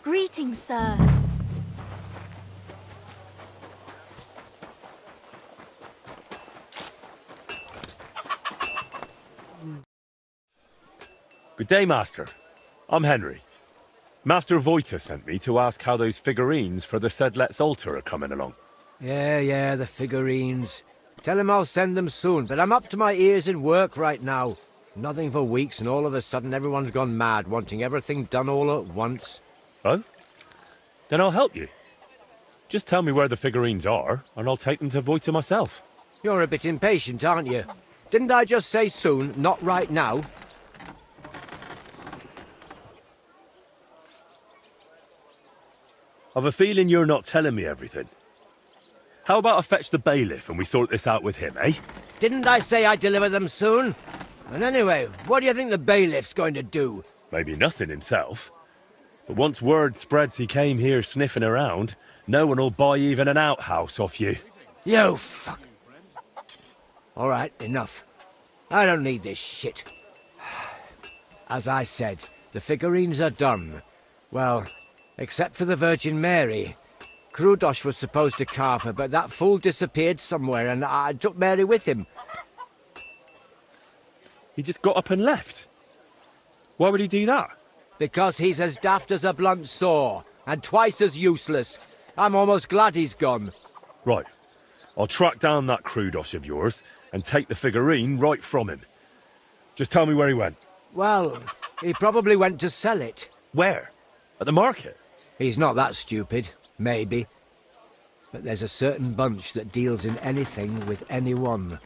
Greetings, sir. Good day, Master. I'm Henry. Master Voita sent me to ask how those figurines for the Sedlet's altar are coming along. Yeah, the figurines. Tell him I'll send them soon, but I'm up to my ears in work right now. Nothing for weeks, and all of a sudden everyone's gone mad, wanting everything done all at once. Oh? Then I'll help you. Just tell me where the figurines are, and I'll take them to Voita myself. You're a bit impatient, aren't you? Didn't I just say soon, not right now? I've a feeling you're not telling me everything. How about I fetch the bailiff and we sort this out with him, eh? Didn't I say I'd deliver them soon? And anyway, what do you think the bailiff's going to do? Maybe nothing himself. But once word spreads he came here sniffing around, no one will buy even an outhouse off you. You fuck. All right, enough. I don't need this shit. As I said, the figurines are done. Well, except for the Virgin Mary. Krudosh was supposed to carve her, but that fool disappeared somewhere, and I took Mary with him. He just got up and left. Why would he do that? Because he's as daft as a blunt saw, and twice as useless. I'm almost glad he's gone. Right. I'll track down that Krudosh of yours and take the figurine right from him. Just tell me where he went. Well, he probably went to sell it. Where? At the market? He's not that stupid, maybe. But there's a certain bunch that deals in anything with anyone.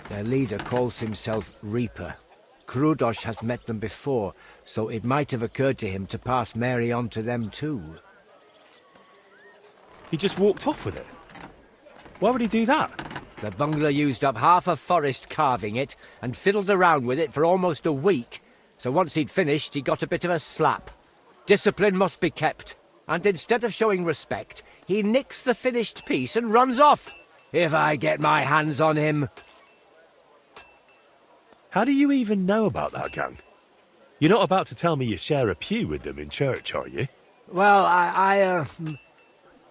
Their leader calls himself Reaper. Krudosh has met them before, so it might have occurred to him to pass Mary on to them too. He just walked off with it. Why would he do that? The bungler used up half a forest carving it and fiddled around with it for almost a week. So once he'd finished, he got a bit of a slap. Discipline must be kept. And instead of showing respect, he nicks the finished piece and runs off. If I get my hands on him. How do you even know about that gang? You're not about to tell me you share a pew with them in church, are you? Well,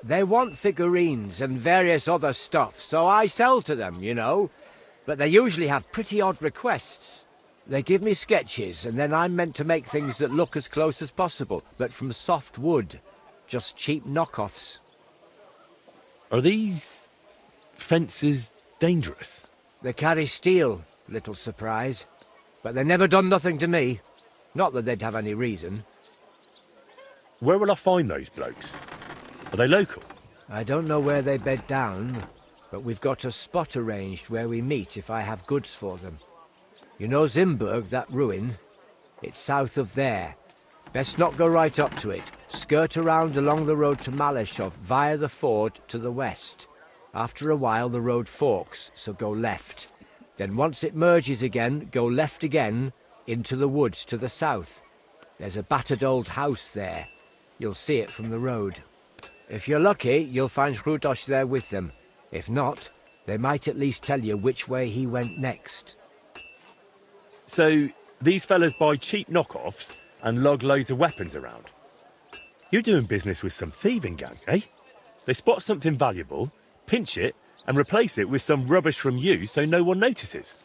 they want figurines and various other stuff, so I sell to them, you know. But they usually have pretty odd requests. They give me sketches, and then I'm meant to make things that look as close as possible, but from soft wood. Just cheap knockoffs. Are these fences dangerous? They carry steel, little surprise. But they never done nothing to me. Not that they'd have any reason. Where will I find those blokes? Are they local? I don't know where they bed down, but we've got a spot arranged where we meet if I have goods for them. You know Zimburg, that ruin? It's south of there. Best not go right up to it. Skirt around along the road to Malashov via the ford to the west. After a while the road forks, so go left. Then once it merges again, go left again, into the woods to the south. There's a battered old house there. You'll see it from the road. If you're lucky, you'll find Krudosh there with them. If not, they might at least tell you which way he went next. So, these fellas buy cheap knockoffs and lug loads of weapons around. You're doing business with some thieving gang, eh? They spot something valuable, pinch it, and replace it with some rubbish from you so no one notices.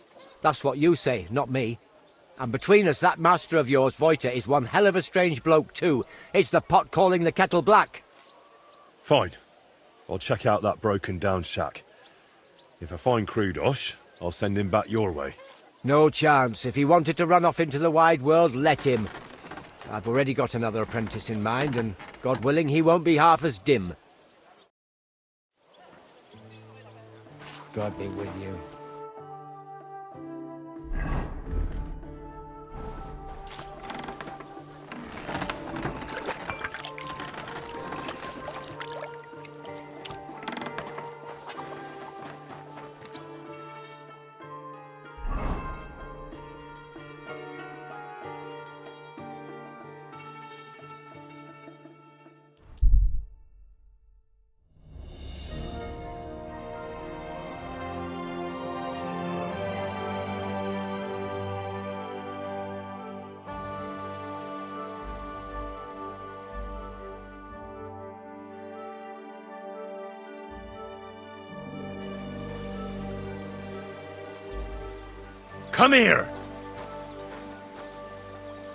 That's what you say, not me. And between us, that master of yours, Voita, is one hell of a strange bloke too. It's the pot calling the kettle black. Fine. I'll check out that broken down shack. If I find Krudosh, I'll send him back your way. No chance. If he wanted to run off into the wide world, let him. I've already got another apprentice in mind, and God willing, he won't be half as dim. God be with you. Come here!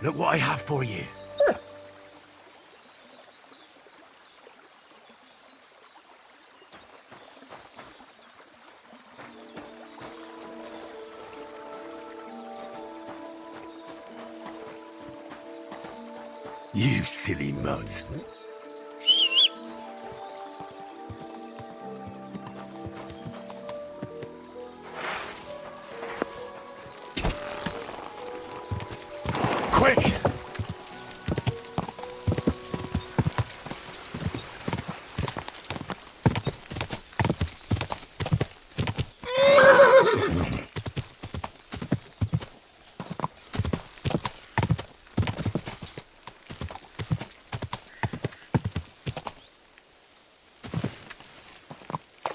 Look what I have for you. You silly muds. Quick!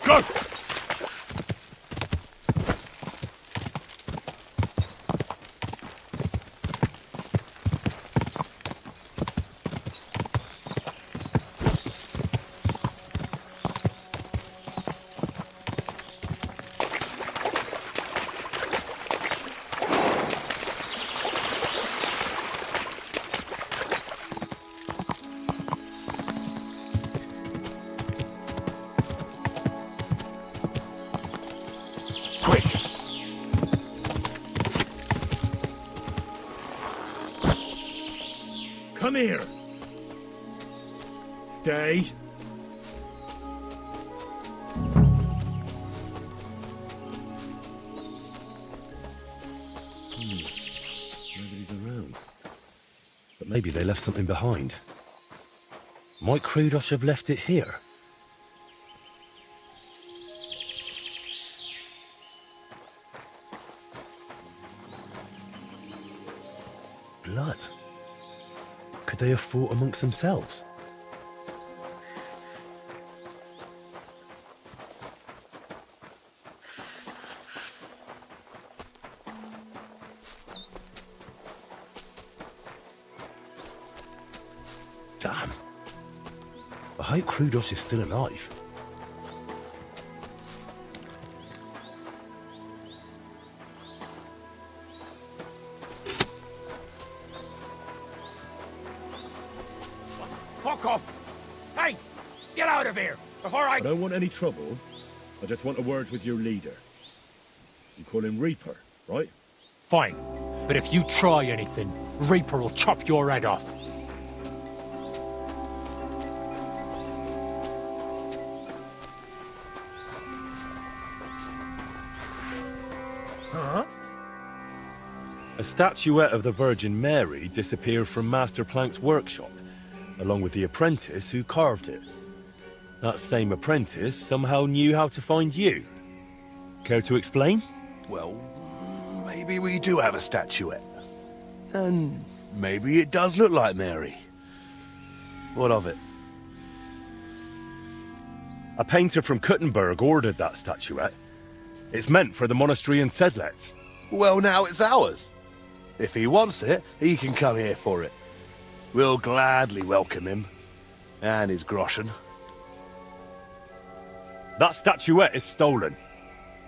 Go! Quick! Come here! Stay. Nobody's around. But maybe they left something behind. Might Krudos have left it here? Blood. Could they have fought amongst themselves? Damn. I hope Krudos is still alive. Fuck off! Hey! Get out of here! Before I don't want any trouble. I just want a word with your leader. You call him Reaper, right? Fine. But if you try anything, Reaper will chop your head off. A statuette of the Virgin Mary disappeared from Master Plank's workshop, along with the apprentice who carved it. That same apprentice somehow knew how to find you. Care to explain? Well, maybe we do have a statuette. And maybe it does look like Mary. What of it? A painter from Kuttenberg ordered that statuette. It's meant for the monastery in Sedlets. Well, now it's ours. If he wants it, he can come here for it. We'll gladly welcome him. And his groschen. That statuette is stolen.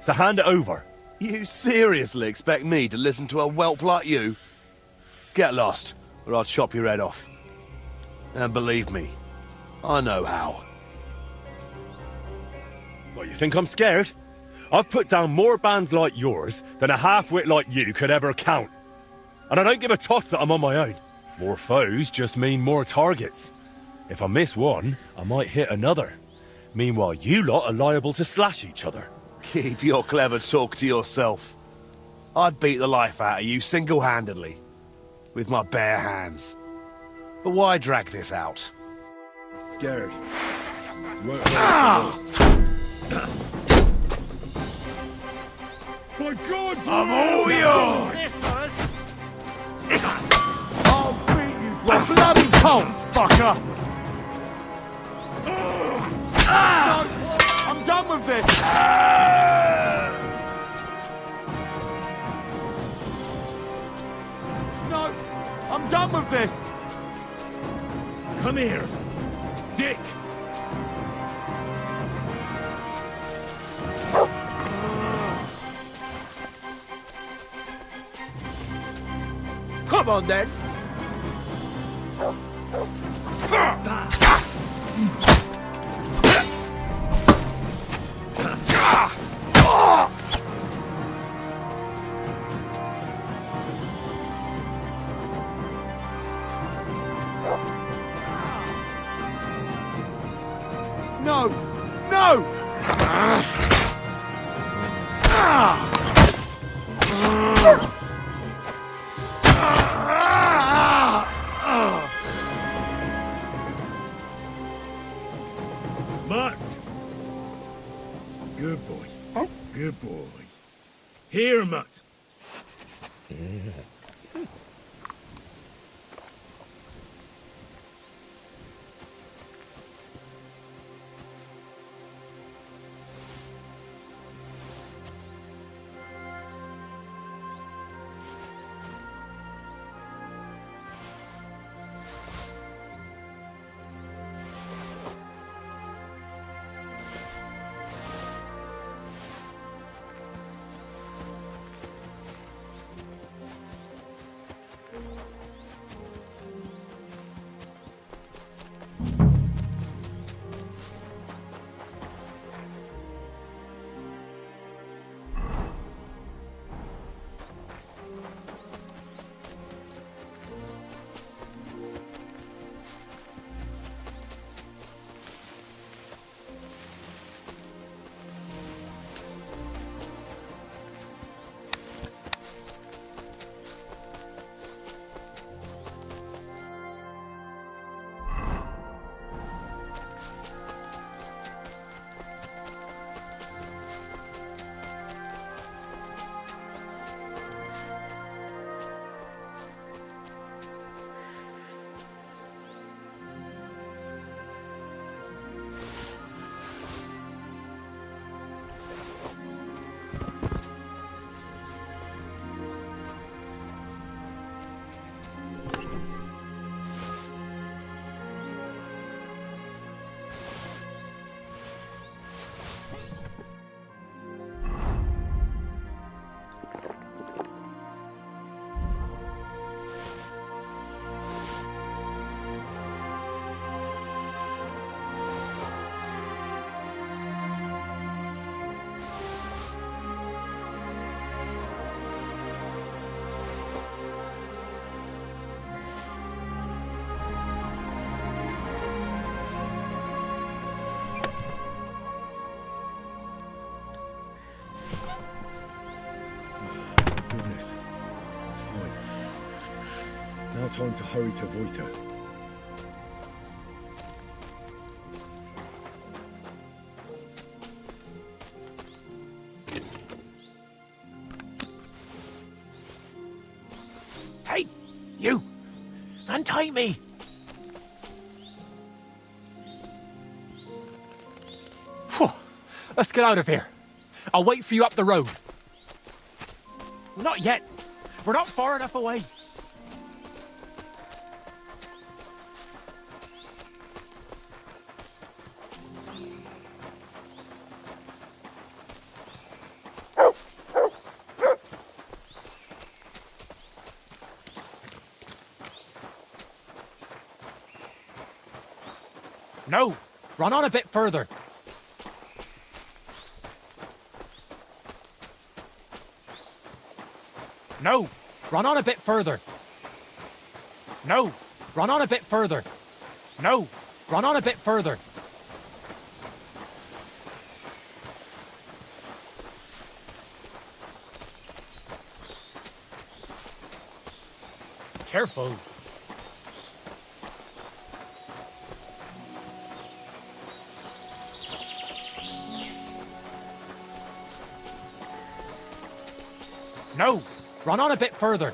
So hand it over. You seriously expect me to listen to a whelp like you? Get lost, or I'll chop your head off. And believe me, I know how. What, you think I'm scared? I've put down more bands like yours than a half-wit like you could ever count. And I don't give a toss that I'm on my own. More foes just mean more targets. If I miss one, I might hit another. Meanwhile, you lot are liable to slash each other. Keep your clever talk to yourself. I'd beat the life out of you single-handedly. With my bare hands. But why drag this out? Scared. My God! I'm all yours! I'll beat you like bloody cold, fucker! No, I'm done with this! No, I'm done with this! Come here! Dick! Come on then. No! No! Mutt! Good boy. Good boy. Here, Mutt. Goodness. It's fine. Now time to hurry to Voita. Hey, you! Untie me! Phew. Let's get out of here. I'll wait for you up the road. Not yet. We're not far enough away. No, run on a bit further. No, run on a bit further. No, run on a bit further. No, run on a bit further. Careful. No, run on a bit further.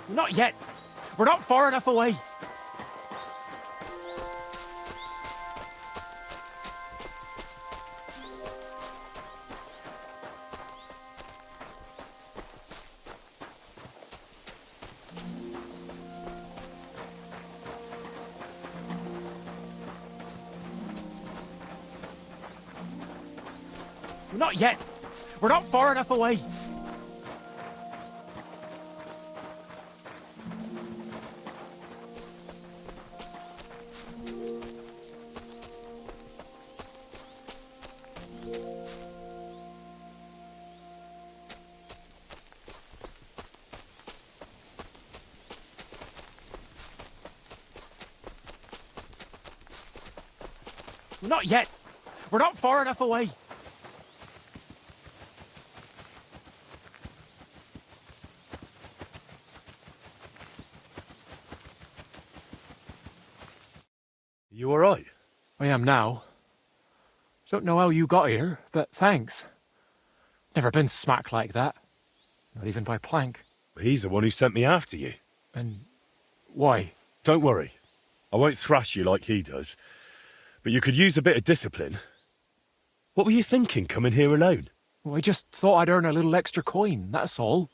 Not yet. We're not far enough away. Not yet. We're not far enough away. Not yet. We're not far enough away. You all right? I am now. Don't know how you got here, but thanks. Never been smacked like that. Not even by Plank. He's the one who sent me after you. And why? Don't worry. I won't thrash you like he does. But you could use a bit of discipline. What were you thinking, coming here alone? Well, I just thought I'd earn a little extra coin, that's all.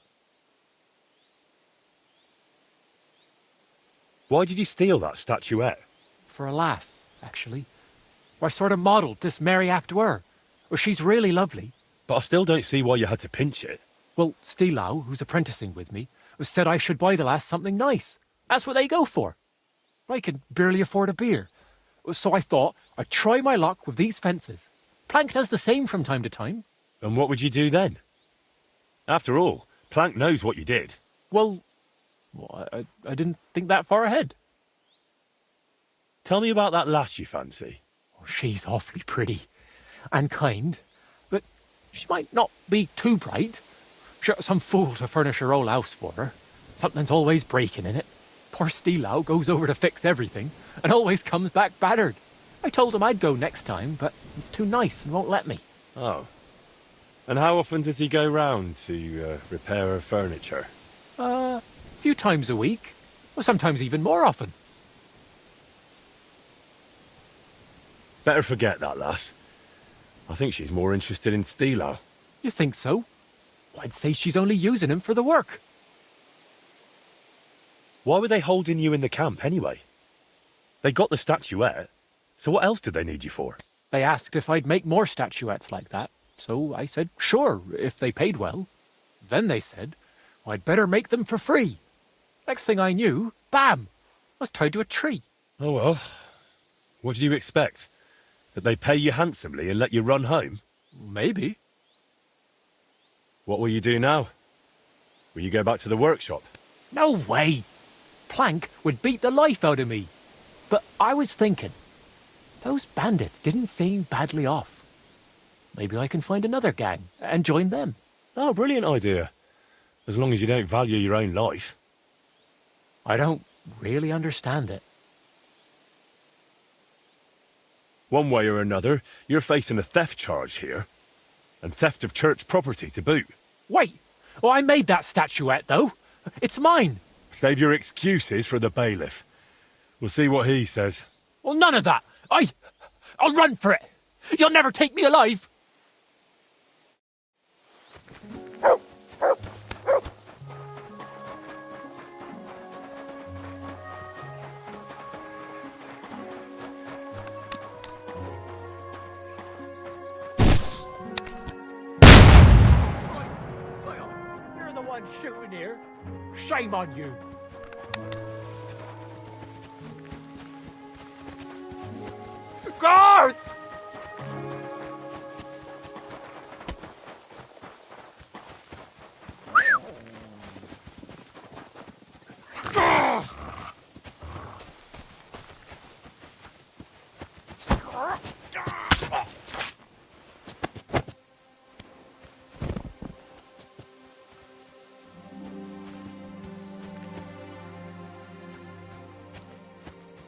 Why did you steal that statuette? For a lass, actually. I sort of modelled this Mary after her. Well, she's really lovely. But I still don't see why you had to pinch it. Well, Steelow, who's apprenticing with me, said I should buy the lass something nice. That's what they go for. I can barely afford a beer. So I thought I'd try my luck with these fences. Plank does the same from time to time. And what would you do then? After all, Plank knows what you did. Well, I didn't think that far ahead. Tell me about that lass you fancy. Oh, she's awfully pretty and kind, but she might not be too bright. She got some fool to furnish her whole house for her. Something's always breaking in it. Poor Steelow goes over to fix everything and always comes back battered. I told him I'd go next time, but he's too nice and won't let me. Oh. And how often does he go round to repair her furniture? A few times a week, or sometimes even more often. Better forget that lass. I think she's more interested in Steelow. You think so? I'd say she's only using him for the work. Why were they holding you in the camp anyway? They got the statuette, so what else did they need you for? They asked if I'd make more statuettes like that, so I said sure, if they paid well. Then they said I'd better make them for free. Next thing I knew, bam! I was tied to a tree. Oh well. What did you expect? That they pay you handsomely and let you run home? Maybe. What will you do now? Will you go back to the workshop? No way! Plank would beat the life out of me. But I was thinking, those bandits didn't seem badly off. Maybe I can find another gang and join them. Oh, brilliant idea. As long as you don't value your own life. I don't really understand it. One way or another, you're facing a theft charge here. And theft of church property to boot. Wait! Well, I made that statuette, though. It's mine. Save your excuses for the bailiff. We'll see what he says. Well, none of that. I'll run for it. You'll never take me alive. You're the one shooting here. Shame on you. Guards!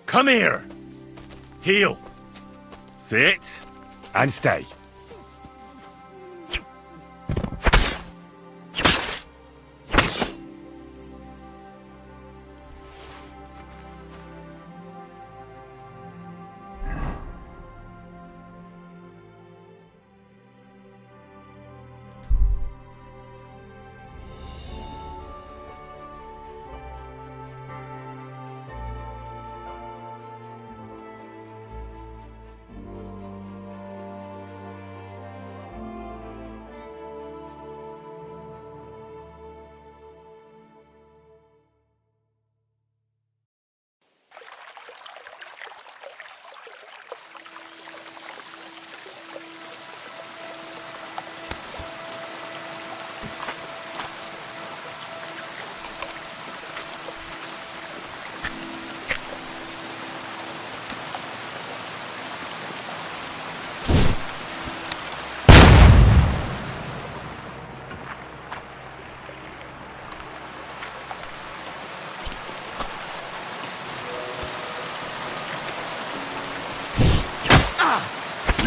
Come here! Heel! Sit and stay.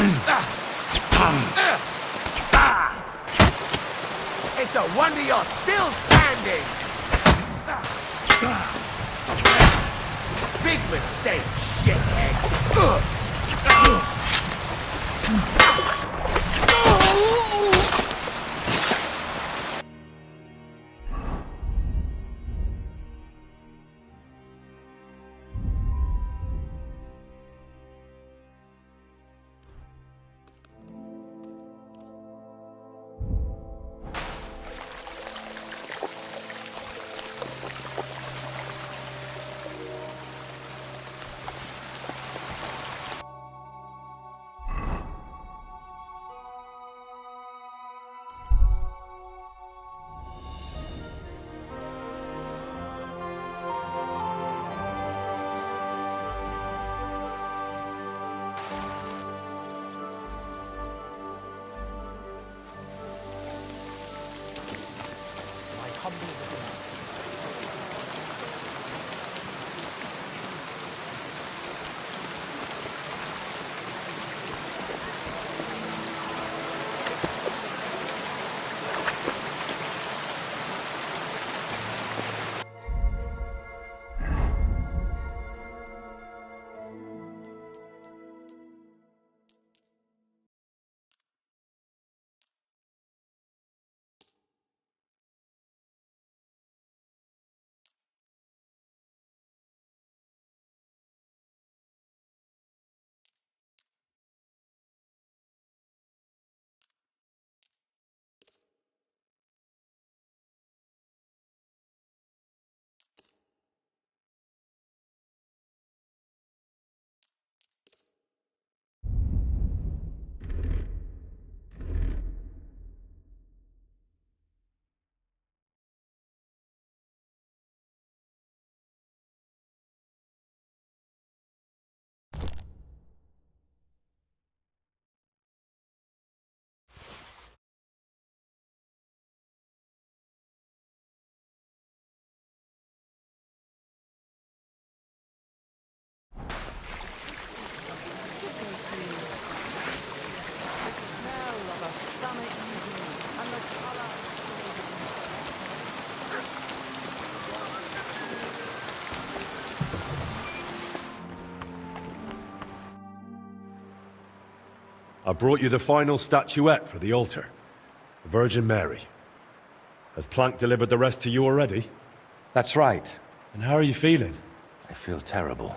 It's a wonder you're still standing! Big mistake, shithead! I brought you the final statuette for the altar. The Virgin Mary. Has Plank delivered the rest to you already? That's right. And how are you feeling? I feel terrible.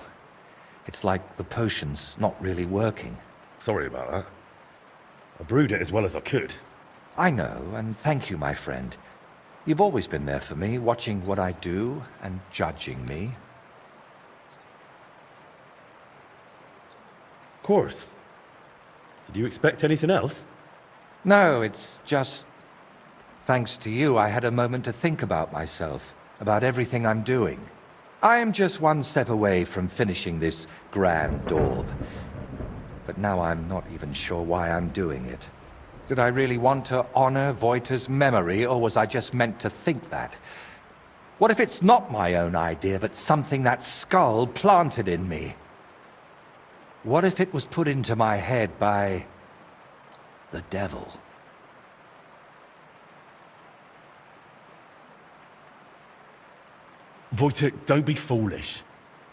It's like the potion's not really working. Sorry about that. I brewed it as well as I could. I know, and thank you, my friend. You've always been there for me, watching what I do and judging me. Of course. Did you expect anything else? No, it's just... Thanks to you, I had a moment to think about myself, about everything I'm doing. I am just one step away from finishing this grand daub. But now I'm not even sure why I'm doing it. Did I really want to honor Voita's memory, or was I just meant to think that? What if it's not my own idea, but something that skull planted in me? What if it was put into my head by... the devil? Wojtek, don't be foolish.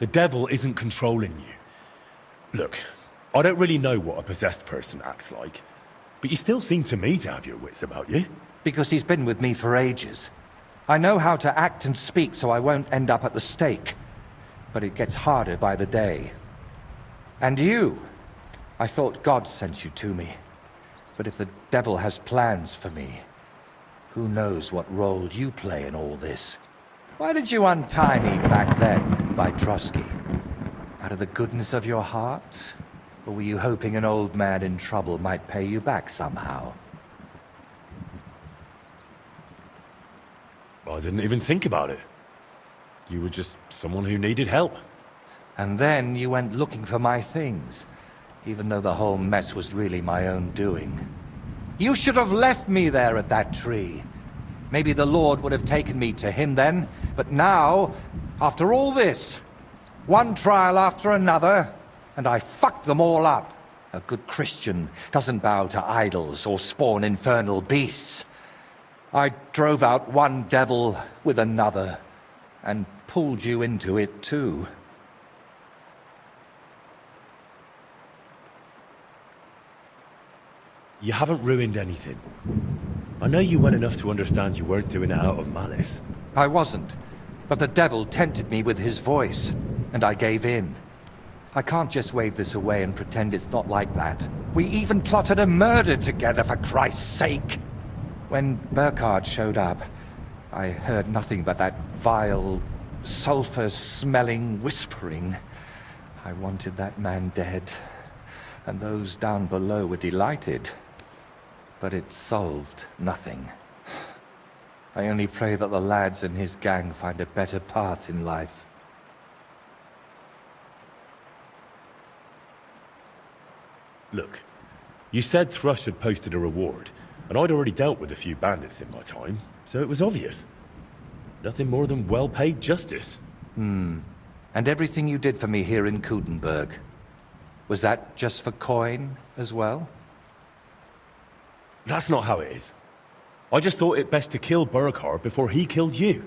The devil isn't controlling you. Look, I don't really know what a possessed person acts like, but you still seem to me to have your wits about you. Because he's been with me for ages. I know how to act and speak so I won't end up at the stake. But it gets harder by the day. And you, I thought God sent you to me. But if the devil has plans for me, who knows what role you play in all this? Why did you untie me back then by Trusky? Out of the goodness of your heart? Or were you hoping an old man in trouble might pay you back somehow? I didn't even think about it. You were just someone who needed help. And then you went looking for my things, even though the whole mess was really my own doing. You should have left me there at that tree. Maybe the Lord would have taken me to him then, but now, after all this, one trial after another, and I fucked them all up. A good Christian doesn't bow to idols or spawn infernal beasts. I drove out one devil with another, and pulled you into it too. You haven't ruined anything. I know you well enough to understand you weren't doing it out of malice. I wasn't, but the devil tempted me with his voice, and I gave in. I can't just wave this away and pretend it's not like that. We even plotted a murder together, for Christ's sake! When Burkhard showed up, I heard nothing but that vile, sulphur-smelling whispering. I wanted that man dead, and those down below were delighted. But it solved nothing. I only pray that the lads in his gang find a better path in life. Look, you said Thrush had posted a reward, and I'd already dealt with a few bandits in my time, so it was obvious. Nothing more than well-paid justice. And everything you did for me here in Kudenberg, was that just for coin as well? That's not how it is. I just thought it best to kill Burkhard before he killed you.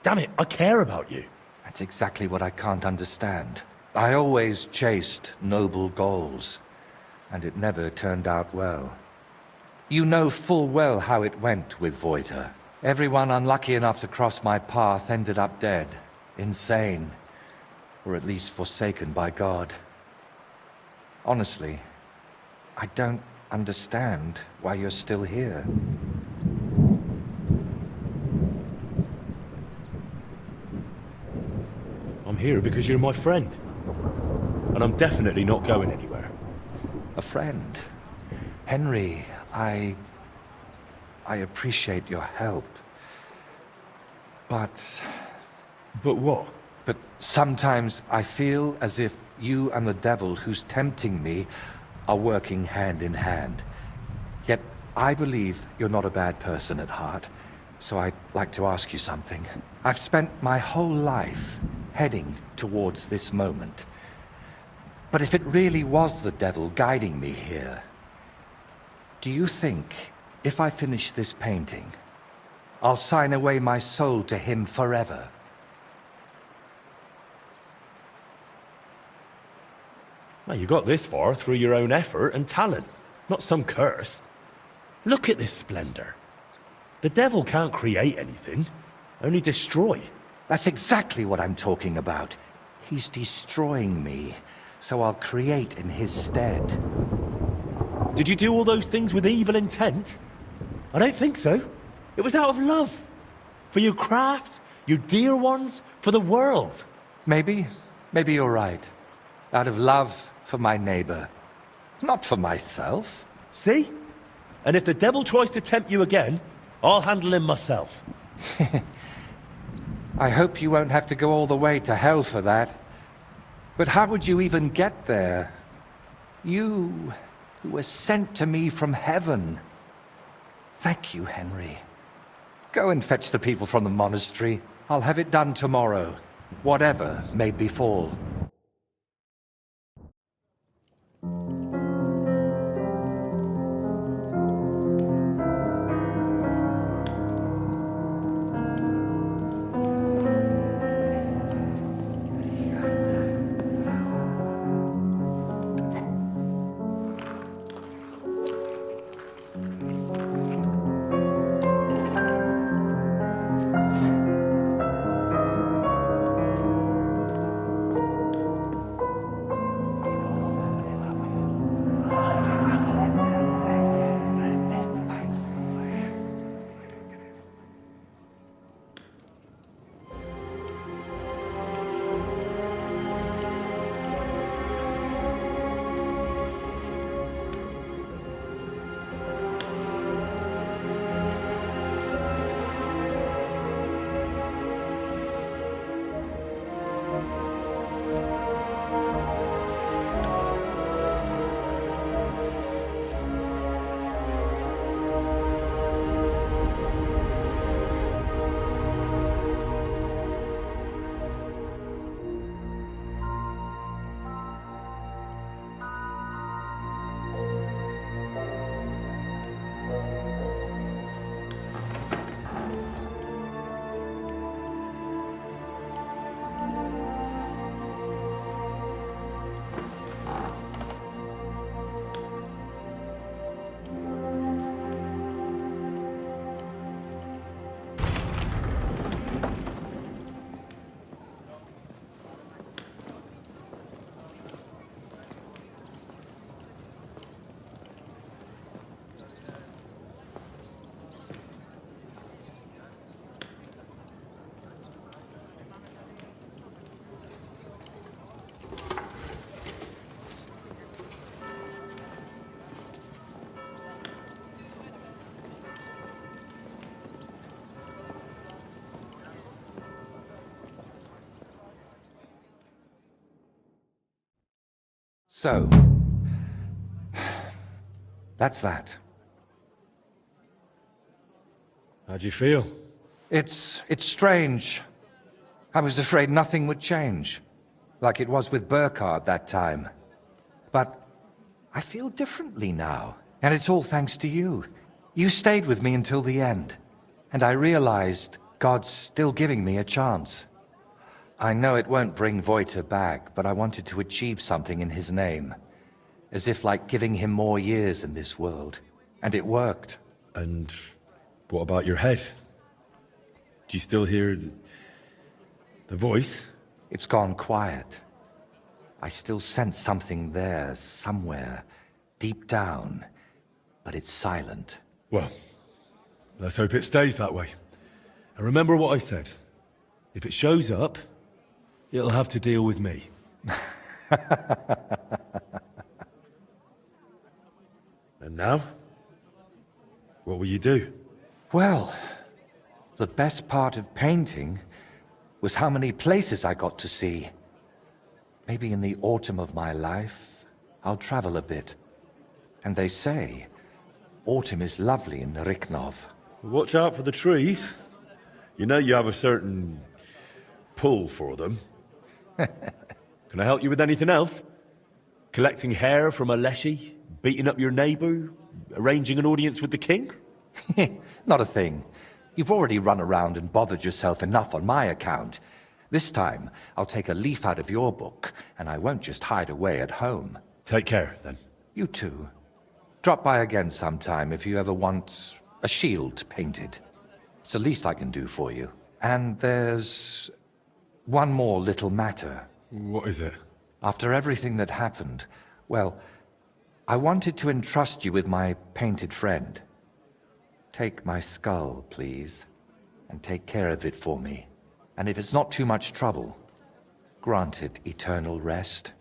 Damn it, I care about you. That's exactly what I can't understand. I always chased noble goals, and it never turned out well. You know full well how it went with Voiter. Everyone unlucky enough to cross my path ended up dead, insane, or at least forsaken by God. Honestly, I don't understand why you're still here. I'm here because you're my friend. And I'm definitely not going anywhere. A friend? Henry, I appreciate your help. But what? But sometimes I feel as if you and the devil who's tempting me are working hand in hand. Yet I believe you're not a bad person at heart, so I'd like to ask you something. I've spent my whole life heading towards this moment. But if it really was the devil guiding me here, do you think if I finish this painting, I'll sign away my soul to him forever? Well, you got this far through your own effort and talent, not some curse. Look at this splendor. The devil can't create anything, only destroy. That's exactly what I'm talking about. He's destroying me, so I'll create in his stead. Did you do all those things with evil intent? I don't think so. It was out of love. For your craft, your dear ones, for the world. Maybe you're right. Out of love for my neighbor. Not for myself. See? And if the devil tries to tempt you again, I'll handle him myself. I hope you won't have to go all the way to hell for that. But how would you even get there? You, who were sent to me from heaven. Thank you, Henry. Go and fetch the people from the monastery. I'll have it done tomorrow, whatever may befall. So, that's that. How'd you feel? It's strange. I was afraid nothing would change, like it was with Burkhard that time. But I feel differently now, and it's all thanks to you. You stayed with me until the end, and I realized God's still giving me a chance. I know it won't bring Voiter back, but I wanted to achieve something in his name. As if like giving him more years in this world. And it worked. And what about your head? Do you still hear the voice? It's gone quiet. I still sense something there, somewhere, deep down. But it's silent. Well, let's hope it stays that way. And remember what I said. If it shows up, it'll have to deal with me. And now? What will you do? Well, the best part of painting was how many places I got to see. Maybe in the autumn of my life, I'll travel a bit. And they say, autumn is lovely in Riknov. Watch out for the trees. You know you have a certain pull for them. Can I help you with anything else? Collecting hair from a leshy? Beating up your neighbour? Arranging an audience with the king? Not a thing. You've already run around and bothered yourself enough on my account. This time, I'll take a leaf out of your book, and I won't just hide away at home. Take care, then. You too. Drop by again sometime if you ever want a shield painted. It's the least I can do for you. And there's one more little matter. What is it? After everything that happened, well, I wanted to entrust you with my painted friend. Take my skull, please, and take care of it for me. And if it's not too much trouble, grant it eternal rest.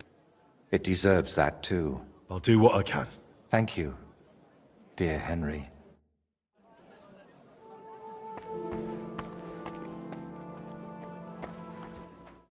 It deserves that too. I'll do what I can. Thank you, dear Henry.